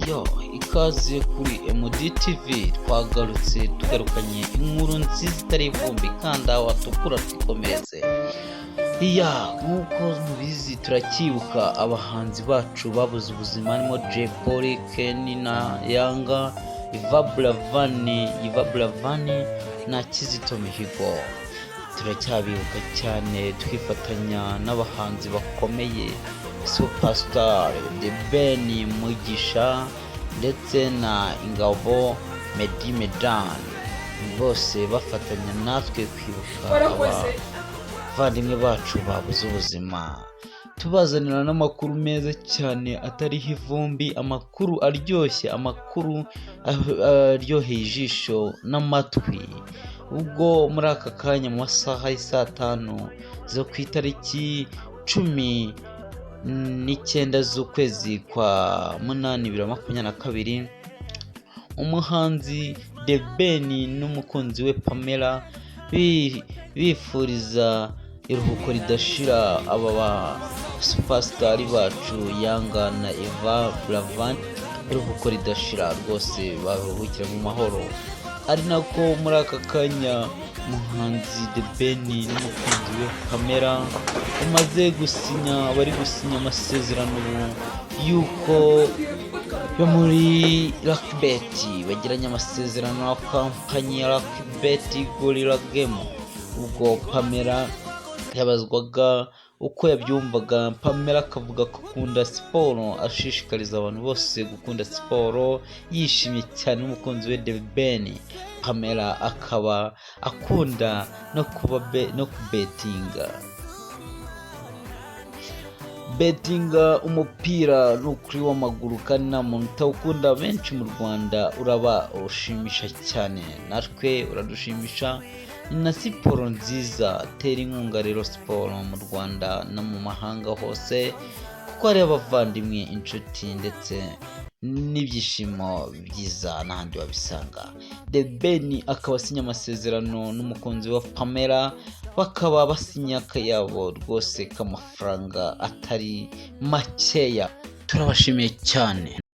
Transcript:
Yo, ikaze kuri MDTV. Twagarutse tugarukanye inkuru nziza itari ivumbi kandi aho watukura tukomeze. Nk'uko mubizi turacyibuka abahanzi bacu babuze ubuzima harimo Jay Polly, Kenny na Yanga, Iva Buravani na Kizito Mihigo. Turacyabibuka cyane twifatanya n'abahanzi bakomeye Superstar, The Ben Mugisha ndetse na Ingabo Medan, bose bafatanya natwe kwibuka abavandimwe bacu babuze ubuzima. Tubazanira n'amakuru meza cyane atariho ivumbi, amakuru aryoshye, amakuru aryoheye ijisho n'amatwi. Ubwo muri aka kanya mu masaha y'isaa 5 zo ku itariki 19 z'ukwezi kwa munani 2022, umuhanzi The Ben n'umukunzi we Pamela bifuriza iruhuko ridashira aba ba superstar bacu Yanga na Iva Buravani, iruhuko ridashira rwose baruhukira mu mahoro. Ari nako muri aka kanya umuhanzi The Ben n'umukunzi we Pamela bari gusinya amasezerano y'uko yo muri Lucky Bet bagiranye amasezerano na kampanyi ya Lucky Bet Gorilla Game. Ubwo Pamela yabazwaga uko yabyumvaga, Pamela akavuga ko akunda siporo, ashishikariza abantu bose gukunda siporo, yishimye cyane n'umukunzi we The Ben. Pamela akaba akunda no betinga umupira n'ukuri w'amaguru, kandi nta muntu utawukunda. Benshi mu Rwanda urabashimisha cyane, natwe uradushimisha. Ni na siporo nziza, tera inkunga rero siporo mu Rwanda no mu mahanga hose, kuko hari abavandimwe, inshuti ndetse n'ibyishimo byiza n'ahandi wabisanga. The Ben akaba asinya amasezerano n'umukunzi wa Pamela, bakaba basinya akayabo rwose k'amafaranga atari makeya. Turabashimiye cyane.